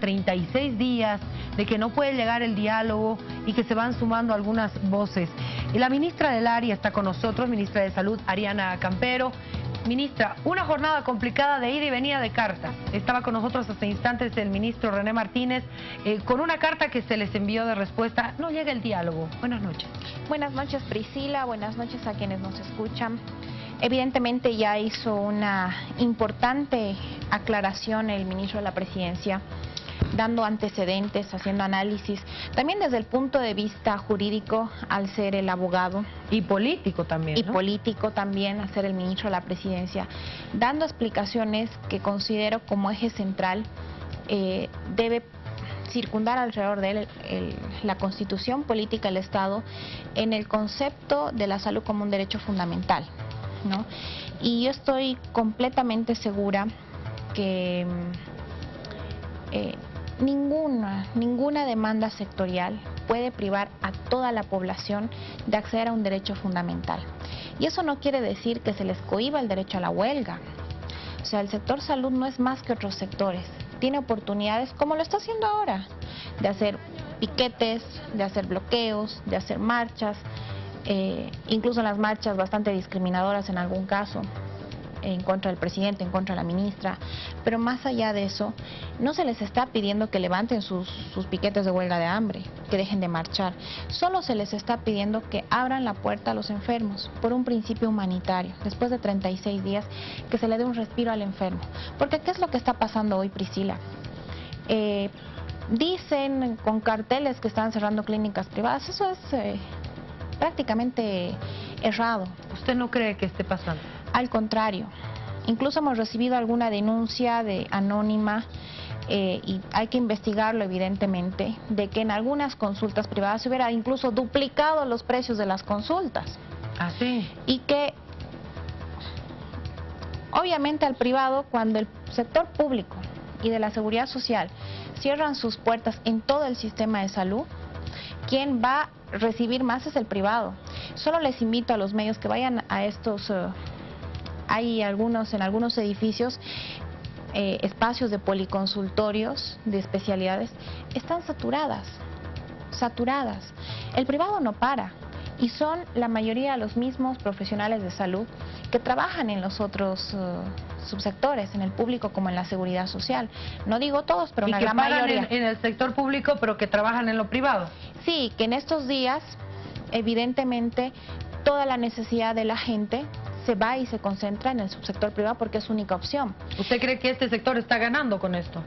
36 días, de que no puede llegar el diálogo y que se van sumando algunas voces. Y la ministra del área está con nosotros, ministra de Salud, Ariana Campero. Ministra, una jornada complicada de ida y venida de cartas. Estaba con nosotros hasta instantes el ministro René Martínez, con una carta que se les envió de respuesta. No llega el diálogo. Buenas noches. Buenas noches, Priscila. Buenas noches a quienes nos escuchan. Evidentemente ya hizo una importante aclaración el ministro de la Presidencia, dando antecedentes, haciendo análisis, también desde el punto de vista jurídico, al ser el abogado. Y político también, Y ¿no? político también, al ser el ministro de la Presidencia, dando explicaciones que considero como eje central debe circundar alrededor de él la Constitución política del Estado en el concepto de la salud como un derecho fundamental, ¿no? Y yo estoy completamente segura que ninguna demanda sectorial puede privar a toda la población de acceder a un derecho fundamental. Y eso no quiere decir que se les cohíba el derecho a la huelga. O sea, el sector salud no es más que otros sectores. Tiene oportunidades, como lo está haciendo ahora, de hacer piquetes, de hacer bloqueos, de hacer marchas, incluso las marchas bastante discriminadoras en algún caso, en contra del presidente, en contra de la ministra. Pero más allá de eso, no se les está pidiendo que levanten sus piquetes de huelga de hambre, que dejen de marchar. Solo se les está pidiendo que abran la puerta a los enfermos, por un principio humanitario, después de 36 días, que se le dé un respiro al enfermo. Porque ¿qué es lo que está pasando hoy, Priscila? Dicen con carteles que están cerrando clínicas privadas. Eso es prácticamente errado. ¿Usted no cree que esté pasando? Al contrario, incluso hemos recibido alguna denuncia anónima, y hay que investigarlo evidentemente, de que en algunas consultas privadas se hubiera incluso duplicado los precios de las consultas. ¿Ah, sí? Y que obviamente al privado, cuando el sector público y de la seguridad social cierran sus puertas en todo el sistema de salud, quien va a recibir más es el privado. Solo les invito a los medios que vayan a estos... Hay en algunos edificios, espacios de policonsultorios, de especialidades, están saturadas. El privado no para, y son la mayoría los mismos profesionales de salud que trabajan en los otros subsectores, en el público como en la seguridad social. No digo todos, pero una gran mayoría. En el sector público, pero que trabajan en lo privado. Sí, que en estos días, evidentemente, toda la necesidad de la gente se va y se concentra en el subsector privado porque es su única opción. ¿Usted cree que este sector está ganando con esto?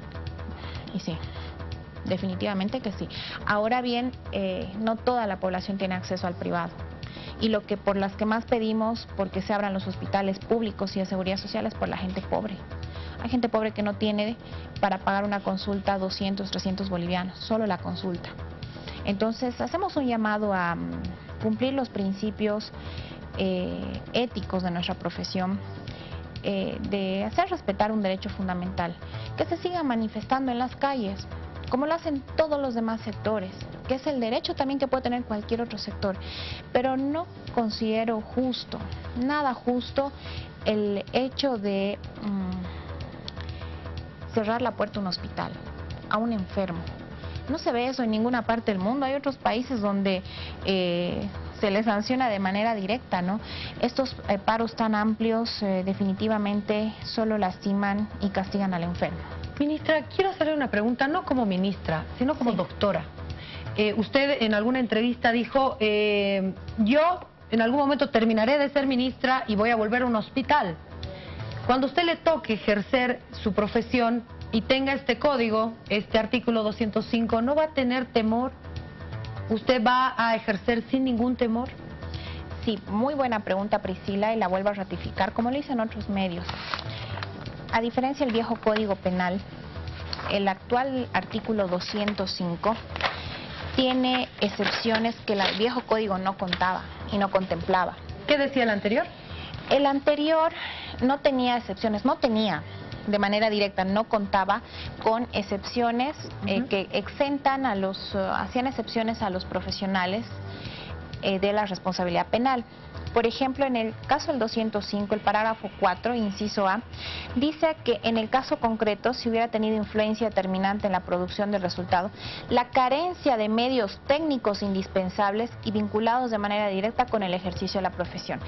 Y sí, definitivamente que sí. Ahora bien, no toda la población tiene acceso al privado. Y lo que por las que más pedimos, porque se abran los hospitales públicos y de seguridad social, es por la gente pobre. Hay gente pobre que no tiene para pagar una consulta 200, 300 bolivianos, solo la consulta. Entonces, hacemos un llamado a cumplir los principios éticos de nuestra profesión, de hacer respetar un derecho fundamental, que se siga manifestando en las calles, como lo hacen todos los demás sectores, que es el derecho también que puede tener cualquier otro sector. Pero no considero justo, nada justo, el hecho de cerrar la puerta a un hospital, a un enfermo. No se ve eso en ninguna parte del mundo. Hay otros países donde se les sanciona de manera directa, ¿no? Estos paros tan amplios definitivamente solo lastiman y castigan al enfermo. Ministra, quiero hacerle una pregunta, no como ministra, sino como doctora. Usted en alguna entrevista dijo, yo en algún momento terminaré de ser ministra y voy a volver a un hospital. Cuando a usted le toque ejercer su profesión y tenga este código, este artículo 205, ¿no va a tener temor? ¿Usted va a ejercer sin ningún temor? Sí, muy buena pregunta, Priscila, y la vuelvo a ratificar, como lo hice en otros medios. A diferencia del viejo Código Penal, el actual artículo 205 tiene excepciones que el viejo código no contaba y no contemplaba. ¿Qué decía el anterior? El anterior no tenía excepciones, de manera directa, no contaba con excepciones que exentan hacían excepciones a los profesionales de la responsabilidad penal. Por ejemplo, en el caso del 205, el parágrafo 4, inciso A, dice que en el caso concreto, si hubiera tenido influencia determinante en la producción del resultado, la carencia de medios técnicos indispensables y vinculados de manera directa con el ejercicio de la profesión.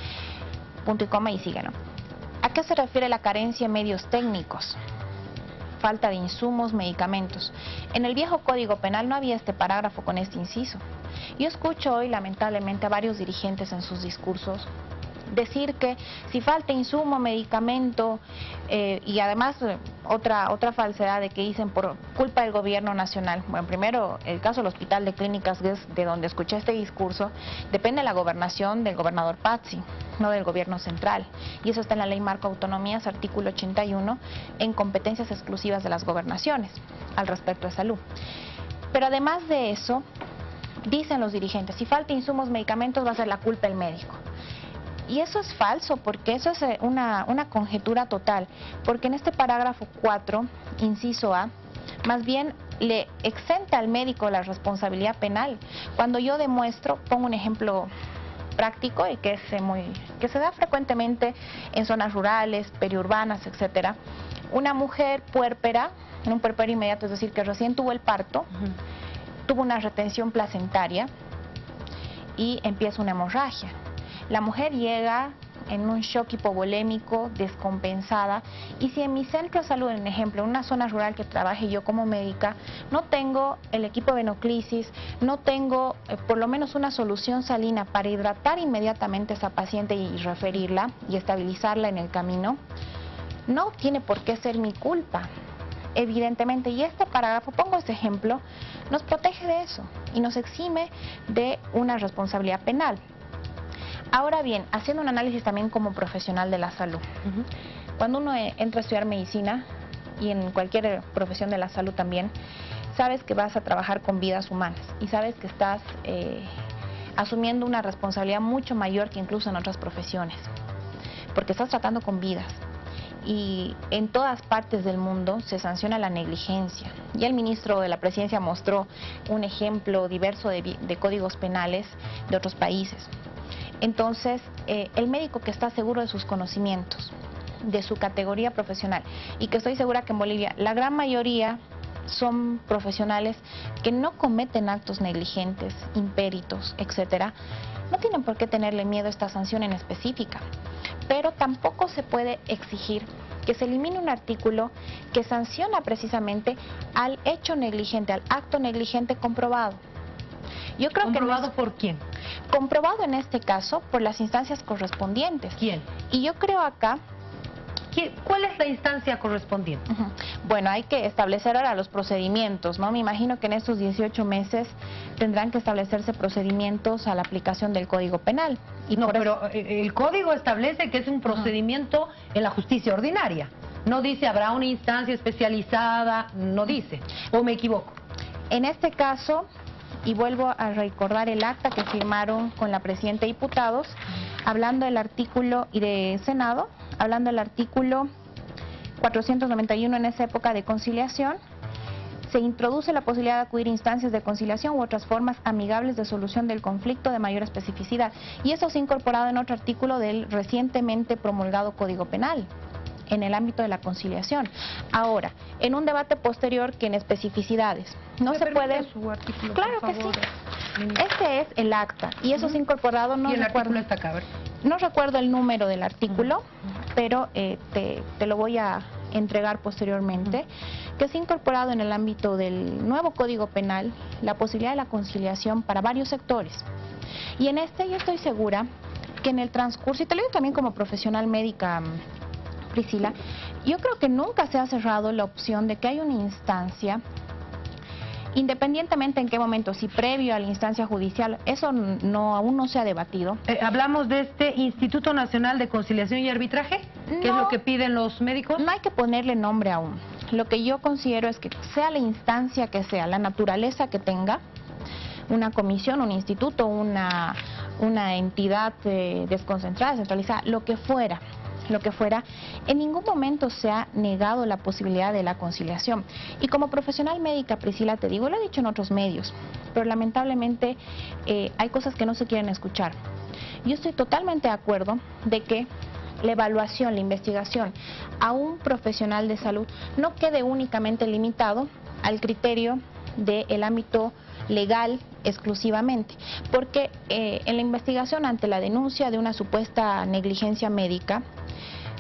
Punto y coma y sigue, ¿no? ¿A qué se refiere la carencia de medios técnicos? Falta de insumos, medicamentos. En el viejo Código Penal no había este parágrafo con este inciso. Yo escucho hoy, lamentablemente, a varios dirigentes en sus discursos decir que si falta insumo, medicamento y además otra falsedad de que dicen por culpa del gobierno nacional. Bueno, primero, el caso del Hospital de Clínicas, de donde escuché este discurso, depende de la gobernación del gobernador Pazzi, no del gobierno central. Y eso está en la Ley Marco Autonomías, artículo 81, en competencias exclusivas de las gobernaciones al respecto de salud. Pero además de eso, dicen los dirigentes, si falta insumos, medicamentos, va a ser la culpa del médico. Y eso es falso, porque eso es una conjetura total, porque en este parágrafo 4, inciso A, más bien le exenta al médico la responsabilidad penal. Cuando yo demuestro, pongo un ejemplo práctico y que se da frecuentemente en zonas rurales, periurbanas, etcétera. Una mujer puérpera, en un puerperio inmediato, es decir, que recién tuvo el parto, tuvo una retención placentaria y empieza una hemorragia. La mujer llega en un shock hipovolémico, descompensada, y si en mi centro de salud, en ejemplo, en una zona rural que trabaje yo como médica, no tengo el equipo de venoclisis, no tengo por lo menos una solución salina para hidratar inmediatamente a esa paciente y referirla y estabilizarla en el camino, no tiene por qué ser mi culpa, evidentemente. Y este parágrafo, pongo este ejemplo, nos protege de eso y nos exime de una responsabilidad penal. Ahora bien, haciendo un análisis también como profesional de la salud, cuando uno entra a estudiar medicina y en cualquier profesión de la salud también, sabes que vas a trabajar con vidas humanas y sabes que estás asumiendo una responsabilidad mucho mayor que incluso en otras profesiones, porque estás tratando con vidas. Y en todas partes del mundo se sanciona la negligencia. Ya el ministro de la Presidencia mostró un ejemplo diverso de códigos penales de otros países. Entonces, el médico que está seguro de sus conocimientos, de su categoría profesional, y que estoy segura que en Bolivia la gran mayoría son profesionales que no cometen actos negligentes, impéritos, etcétera, no tienen por qué tenerle miedo a esta sanción en específica. Pero tampoco se puede exigir que se elimine un artículo que sanciona precisamente al hecho negligente, al acto negligente comprobado. Yo creo ¿Comprobado por quién? Comprobado en este caso por las instancias correspondientes. ¿Quién? Y yo creo acá... ¿Cuál es la instancia correspondiente? Bueno, hay que establecer ahora los procedimientos, ¿no? Me imagino que en estos 18 meses tendrán que establecerse procedimientos a la aplicación del Código Penal. Y no, pero el Código establece que es un procedimiento en la justicia ordinaria. No dice habrá una instancia especializada, no dice. ¿O me equivoco? En este caso, y vuelvo a recordar el acta que firmaron con la Presidenta de Diputados, hablando del artículo, y de Senado, hablando del artículo 491 en esa época de conciliación, se introduce la posibilidad de acudir a instancias de conciliación u otras formas amigables de solución del conflicto de mayor especificidad. Y eso se ha incorporado en otro artículo del recientemente promulgado Código Penal, en el ámbito de la conciliación. Ahora, en un debate posterior que en especificidades no se puede... Su artículo, claro que sí. Este es el acta y eso se ha incorporado, no y el recuerdo, artículo está acá, ¿verdad? No recuerdo el número del artículo, pero te lo voy a entregar posteriormente, que se ha incorporado en el ámbito del nuevo Código Penal la posibilidad de la conciliación para varios sectores. Y en este yo estoy segura que en el transcurso, y te lo digo también como profesional médica, Priscila, yo creo que nunca se ha cerrado la opción de que hay una instancia, independientemente en qué momento, si previo a la instancia judicial, eso aún no se ha debatido. ¿Hablamos de este Instituto Nacional de Conciliación y Arbitraje? ¿Qué es lo que piden los médicos? No hay que ponerle nombre aún. Lo que yo considero es que sea la instancia que sea, la naturaleza que tenga, una comisión, un instituto, una entidad desconcentrada, centralizada, lo que fuera, lo que fuera, en ningún momento se ha negado la posibilidad de la conciliación. Y como profesional médica, Priscila, te digo, lo he dicho en otros medios, pero lamentablemente hay cosas que no se quieren escuchar. Yo estoy totalmente de acuerdo de que la evaluación, la investigación a un profesional de salud no quede únicamente limitado al criterio del ámbito legal exclusivamente, porque en la investigación ante la denuncia de una supuesta negligencia médica,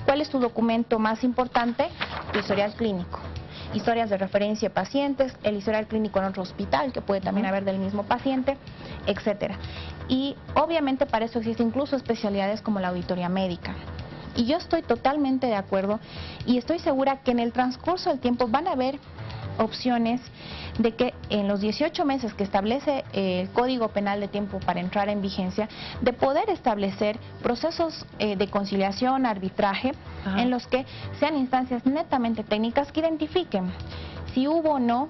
¿cuál es tu documento más importante? Tu historial clínico, historias de referencia de pacientes, el historial clínico en otro hospital, que puede también haber del mismo paciente, etcétera. Y obviamente para eso existen incluso especialidades como la auditoría médica. Y yo estoy totalmente de acuerdo y estoy segura que en el transcurso del tiempo van a haber opciones de que en los 18 meses que establece el Código Penal de tiempo para entrar en vigencia, de poder establecer procesos de conciliación, arbitraje, en los que sean instancias netamente técnicas que identifiquen si hubo o no.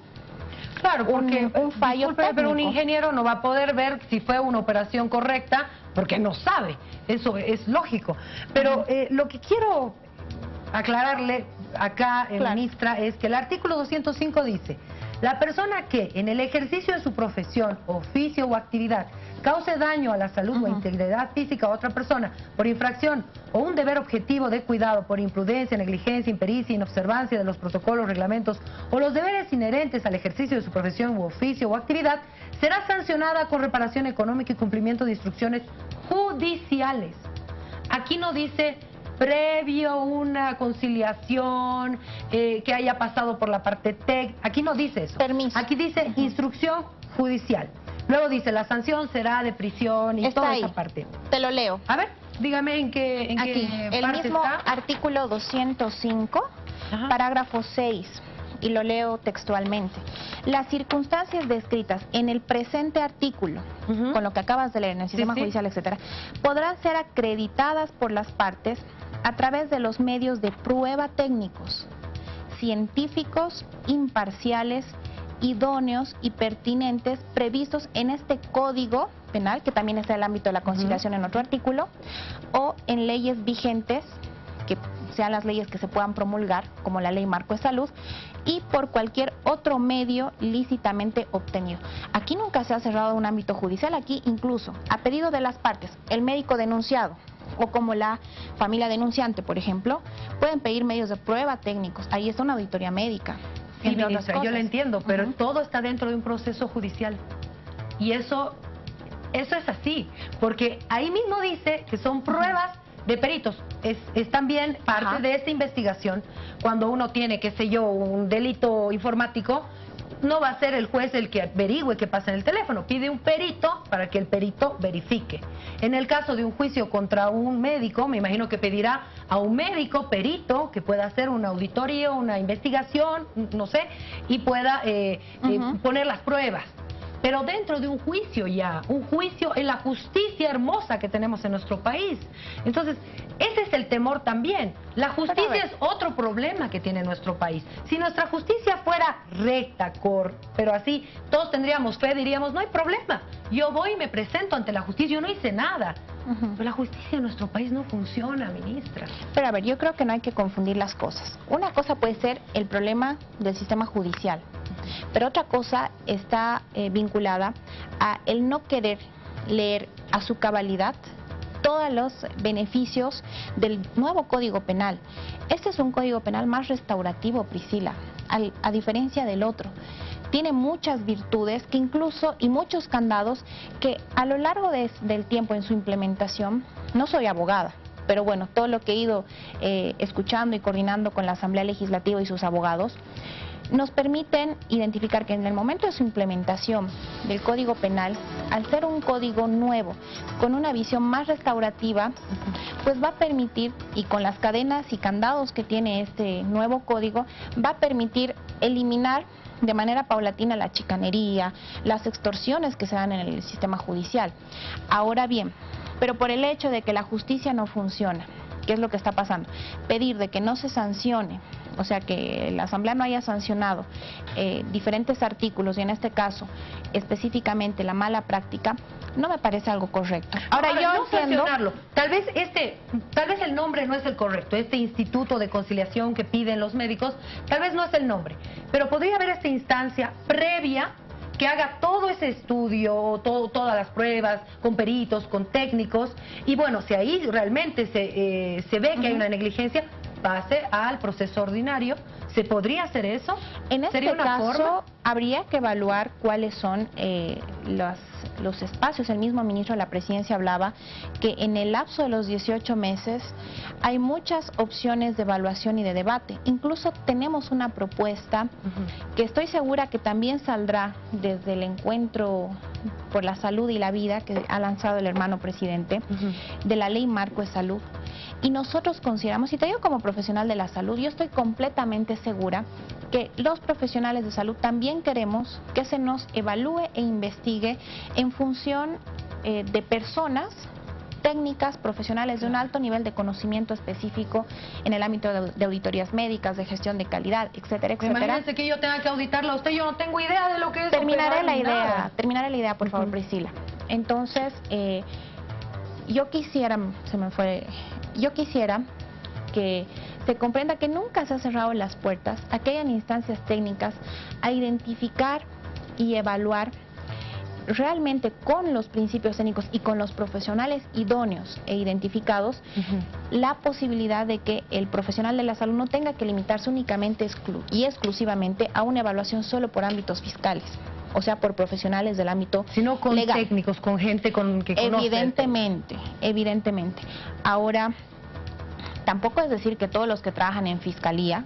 Claro, porque un fallo técnico. Pero un ingeniero no va a poder ver si fue una operación correcta porque no sabe, eso es lógico. Pero lo que quiero aclararle acá, ministra, es que el artículo 205 dice: la persona que en el ejercicio de su profesión, oficio o actividad cause daño a la salud o integridad física a otra persona por infracción o un deber objetivo de cuidado por imprudencia, negligencia, impericia, inobservancia de los protocolos, reglamentos o los deberes inherentes al ejercicio de su profesión u oficio o actividad, será sancionada con reparación económica y cumplimiento de instrucciones judiciales. Aquí no dice previo una conciliación, que haya pasado por la parte TEC, aquí no dice eso. Permiso. Aquí dice instrucción judicial. Luego dice, la sanción será de prisión y toda esa parte. Te lo leo. A ver, dígame en qué aquí, parte el mismo está. artículo 205, parágrafo 6, y lo leo textualmente. Las circunstancias descritas en el presente artículo, con lo que acabas de leer en el sistema judicial, etcétera, podrán ser acreditadas por las partes a través de los medios de prueba técnicos, científicos, imparciales, idóneos y pertinentes previstos en este Código Penal, que también está en el ámbito de la conciliación en otro artículo, o en leyes vigentes, que sean las leyes que se puedan promulgar, como la Ley Marco de Salud, y por cualquier otro medio lícitamente obtenido. Aquí nunca se ha cerrado un ámbito judicial, aquí incluso, a pedido de las partes, el médico denunciado, o como la familia denunciante, por ejemplo, pueden pedir medios de prueba técnicos. Ahí está una auditoría médica. Sí, ministra, yo lo entiendo, pero todo está dentro de un proceso judicial. Y eso es así, porque ahí mismo dice que son pruebas de peritos. Es también parte de esta investigación. Cuando uno tiene, qué sé yo, un delito informático, no va a ser el juez el que averigüe qué pasa en el teléfono. Pide un perito para que el perito verifique. En el caso de un juicio contra un médico, me imagino que pedirá a un médico perito que pueda hacer una auditoría, una investigación, no sé, y pueda poner las pruebas. Pero dentro de un juicio ya, un juicio en la justicia hermosa que tenemos en nuestro país. Entonces, ese es el temor también. La justicia es otro problema que tiene nuestro país. Si nuestra justicia fuera recta, pero así todos tendríamos fe, diríamos, no hay problema. Yo voy y me presento ante la justicia, yo no hice nada. Pero la justicia en nuestro país no funciona, ministra. Pero a ver, yo creo que no hay que confundir las cosas. Una cosa puede ser el problema del sistema judicial, pero otra cosa está vinculada a el no querer leer a su cabalidad todos los beneficios del nuevo Código Penal. Este es un Código Penal más restaurativo, Priscila, a diferencia del otro. Tiene muchas virtudes que incluso, y muchos candados que a lo largo del tiempo en su implementación, no soy abogada, pero bueno, todo lo que he ido escuchando y coordinando con la Asamblea Legislativa y sus abogados, nos permiten identificar que en el momento de su implementación del Código Penal, al ser un código nuevo, con una visión más restaurativa, pues va a permitir, y con las cadenas y candados que tiene este nuevo código, va a permitir eliminar de manera paulatina la chicanería, las extorsiones que se dan en el sistema judicial. Ahora bien, pero por el hecho de que la justicia no funciona, ¿qué es lo que está pasando? Pedir de que no se sancione, o sea, que la Asamblea no haya sancionado diferentes artículos, y en este caso específicamente la mala práctica, no me parece algo correcto. Ahora yo no entiendo, tal vez el nombre no es el correcto, este Instituto de Conciliación que piden los médicos, tal vez no es el nombre, pero podría haber esta instancia previa que haga todo ese estudio, todas las pruebas, con peritos, con técnicos, y bueno, si ahí realmente se ve que hay una negligencia, pase al proceso ordinario. ¿Se podría hacer eso? En este caso, habría que evaluar cuáles son los espacios. El mismo ministro de la Presidencia hablaba que en el lapso de los 18 meses hay muchas opciones de evaluación y de debate. Incluso tenemos una propuesta que estoy segura que también saldrá desde el encuentro por la salud y la vida que ha lanzado el hermano presidente, de la Ley Marco de Salud. Y nosotros consideramos, y te digo como profesional de la salud, yo estoy completamente segura que los profesionales de salud también queremos que se nos evalúe e investigue en función de personas técnicas, profesionales de un alto nivel de conocimiento específico en el ámbito de auditorías médicas, de gestión de calidad, etcétera, etcétera. Imagínense que yo tenga que auditarlo a usted, yo no tengo idea de lo que es. Terminaré la idea, por favor, Priscila. Entonces, yo quisiera que se comprenda que nunca se han cerrado las puertas a que hayan instancias técnicas a identificar y evaluar realmente con los principios técnicos y con los profesionales idóneos e identificados la posibilidad de que el profesional de la salud no tenga que limitarse únicamente y exclusivamente a una evaluación solo por ámbitos fiscales, o sea, por profesionales del ámbito sino con legal. Técnicos, con gente que conoce. Evidentemente. Ahora, tampoco es decir que todos los que trabajan en fiscalía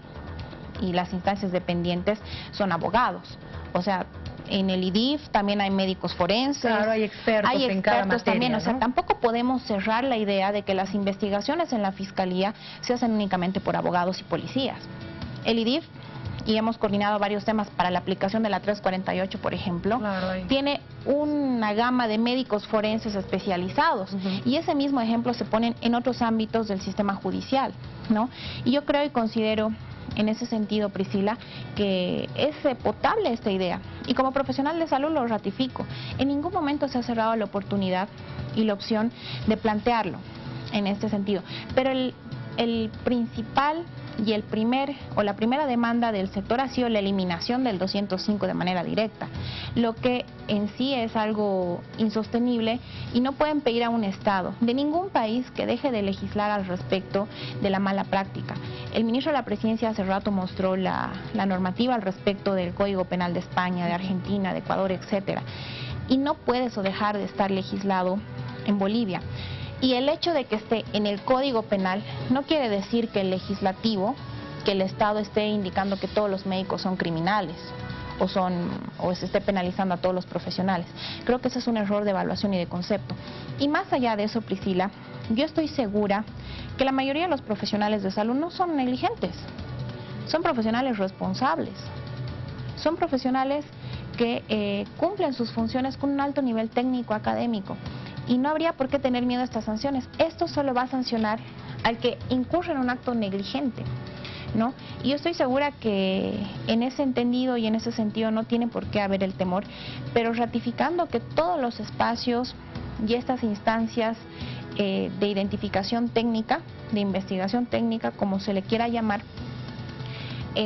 y las instancias dependientes son abogados. O sea, en el IDIF también hay médicos forenses. Claro, hay expertos en cada materia, también, ¿no? O sea, tampoco podemos cerrar la idea de que las investigaciones en la fiscalía se hacen únicamente por abogados y policías. El IDIF, y hemos coordinado varios temas para la aplicación de la 348, por ejemplo, tiene una gama de médicos forenses especializados, y ese mismo ejemplo se pone en otros ámbitos del sistema judicial, ¿no? Y yo creo y considero en ese sentido, Priscila, que es potable esta idea, y como profesional de salud lo ratifico. En ningún momento se ha cerrado la oportunidad y la opción de plantearlo en este sentido, pero el principal y la primera demanda del sector ha sido la eliminación del 205 de manera directa, lo que en sí es algo insostenible, y no pueden pedir a un Estado de ningún país que deje de legislar al respecto de la mala práctica. El ministro de la Presidencia hace rato mostró la normativa al respecto del Código Penal de España, de Argentina, de Ecuador, etcétera, y no puede eso dejar de estar legislado en Bolivia. Y el hecho de que esté en el Código Penal no quiere decir que el legislativo, que el Estado esté indicando que todos los médicos son criminales o se esté penalizando a todos los profesionales. Creo que ese es un error de evaluación y de concepto. Y más allá de eso, Priscila, yo estoy segura que la mayoría de los profesionales de salud no son negligentes, son profesionales responsables, son profesionales que cumplen sus funciones con un alto nivel técnico académico. Y no habría por qué tener miedo a estas sanciones. Esto solo va a sancionar al que incurre en un acto negligente, ¿no? Y yo estoy segura que en ese entendido y en ese sentido no tiene por qué haber el temor, pero ratificando que todos los espacios y estas instancias de identificación técnica, de investigación técnica, como se le quiera llamar,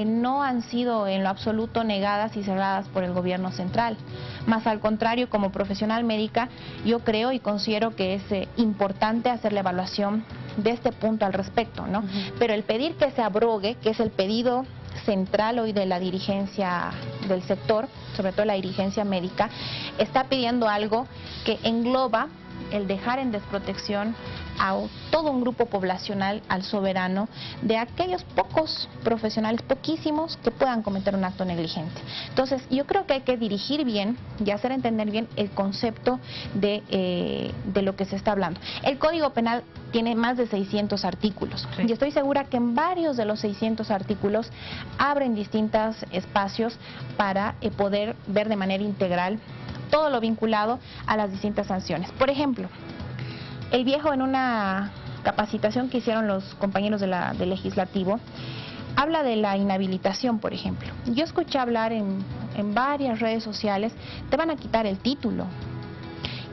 no han sido en lo absoluto negadas y cerradas por el gobierno central. Más al contrario, como profesional médica, yo creo y considero que es importante hacer la evaluación de este punto al respecto, ¿no? Pero el pedir que se abrogue, que es el pedido central hoy de la dirigencia del sector, sobre todo la dirigencia médica, está pidiendo algo que engloba el dejar en desprotección a todo un grupo poblacional, al soberano, de aquellos pocos profesionales, poquísimos, que puedan cometer un acto negligente. Entonces, yo creo que hay que dirigir bien y hacer entender bien el concepto de lo que se está hablando. El Código Penal tiene más de 600 artículos, y estoy segura que en varios de los 600 artículos abren distintos espacios para poder ver de manera integral todo lo vinculado a las distintas sanciones. Por ejemplo, el viejo en una capacitación que hicieron los compañeros del Legislativo, habla de la inhabilitación, por ejemplo. Yo escuché hablar en varias redes sociales, te van a quitar el título.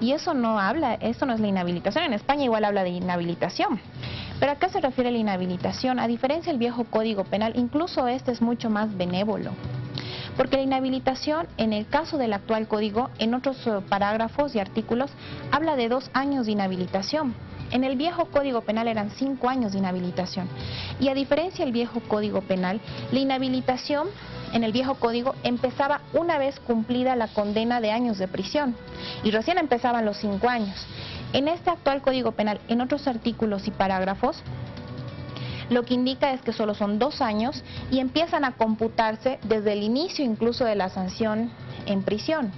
Y eso no es la inhabilitación. En España igual habla de inhabilitación. ¿Pero a qué se refiere la inhabilitación? A diferencia del viejo Código Penal, incluso este es mucho más benévolo. Porque la inhabilitación, en el caso del actual código, en otros parágrafos y artículos, habla de 2 años de inhabilitación. En el viejo Código Penal eran 5 años de inhabilitación. Y a diferencia del viejo Código Penal, la inhabilitación en el viejo código empezaba una vez cumplida la condena de años de prisión. Y recién empezaban los 5 años. En este actual Código Penal, en otros artículos y parágrafos, lo que indica es que solo son 2 años y empiezan a computarse desde el inicio incluso de la sanción en prisión.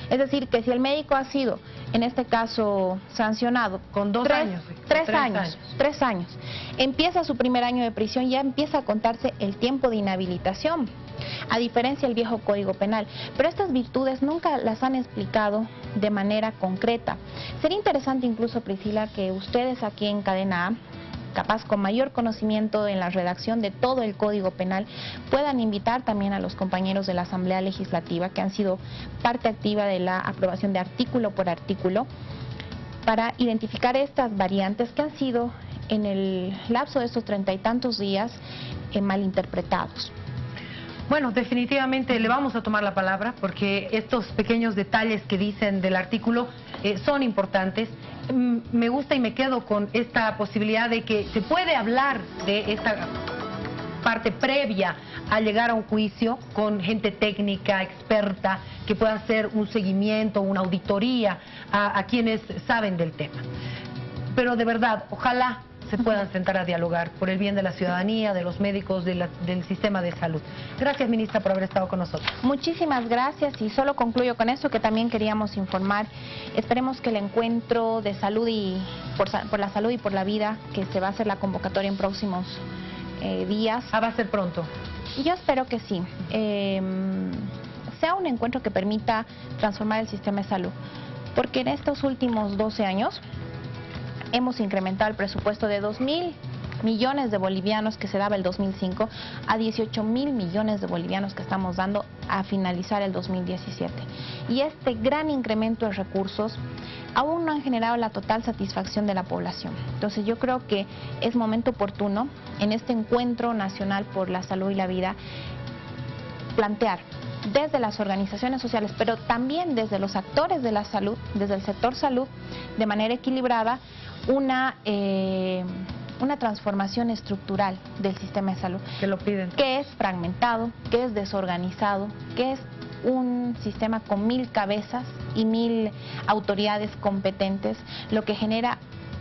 Es decir, que si el médico ha sido, en este caso, sancionado con 2 años, 3 años, empieza su primer año de prisión, ya empieza a contarse el tiempo de inhabilitación, a diferencia del viejo Código Penal. Pero estas virtudes nunca las han explicado de manera concreta. Sería interesante incluso, Priscila, que ustedes aquí en Cadena A, capaz con mayor conocimiento en la redacción de todo el Código Penal, puedan invitar también a los compañeros de la Asamblea Legislativa que han sido parte activa de la aprobación de artículo por artículo para identificar estas variantes que han sido en el lapso de estos 30 y tantos días malinterpretados. Bueno, definitivamente le vamos a tomar la palabra porque estos pequeños detalles que dicen del artículo son importantes. Me gusta y me quedo con esta posibilidad de que se puede hablar de esta parte previa a llegar a un juicio con gente técnica, experta, que pueda hacer un seguimiento, una auditoría a quienes saben del tema. Pero de verdad, ojalá se puedan sentar a dialogar por el bien de la ciudadanía, de los médicos, del sistema de salud. Gracias, ministra, por haber estado con nosotros. Muchísimas gracias y solo concluyo con eso que también queríamos informar. Esperemos que el encuentro de salud y por la salud y por la vida, que se va a hacer la convocatoria en próximos días. Va a ser pronto. Yo espero que sí. Sea un encuentro que permita transformar el sistema de salud. Porque en estos últimos 12 años hemos incrementado el presupuesto de 2.000 millones de bolivianos que se daba el 2005 a 18.000 millones de bolivianos que estamos dando a finalizar el 2017. Y este gran incremento de recursos aún no han generado la total satisfacción de la población. Entonces yo creo que es momento oportuno en este encuentro nacional por la salud y la vida plantear desde las organizaciones sociales, pero también desde los actores de la salud, desde el sector salud, de manera equilibrada, una transformación estructural del sistema de salud. Que lo piden. Que es fragmentado, que es desorganizado, que es un sistema con 1000 cabezas y 1000 autoridades competentes, lo que genera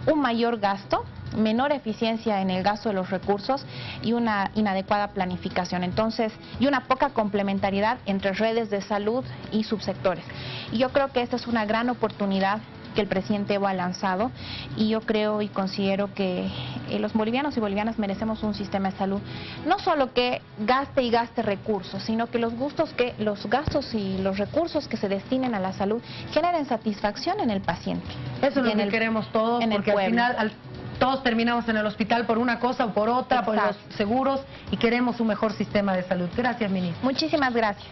un mayor gasto, menor eficiencia en el gasto de los recursos y una inadecuada planificación, entonces, y una poca complementariedad entre redes de salud y subsectores. Y yo creo que esta es una gran oportunidad que el presidente Evo ha lanzado y yo creo y considero que los bolivianos y bolivianas merecemos un sistema de salud no solo que gaste y gaste recursos, sino que los gastos y los recursos que se destinen a la salud generen satisfacción en el paciente. Eso es lo que queremos todos, porque al final todos terminamos en el hospital por una cosa o por otra, por los seguros, y queremos un mejor sistema de salud. Gracias, ministra. Muchísimas gracias.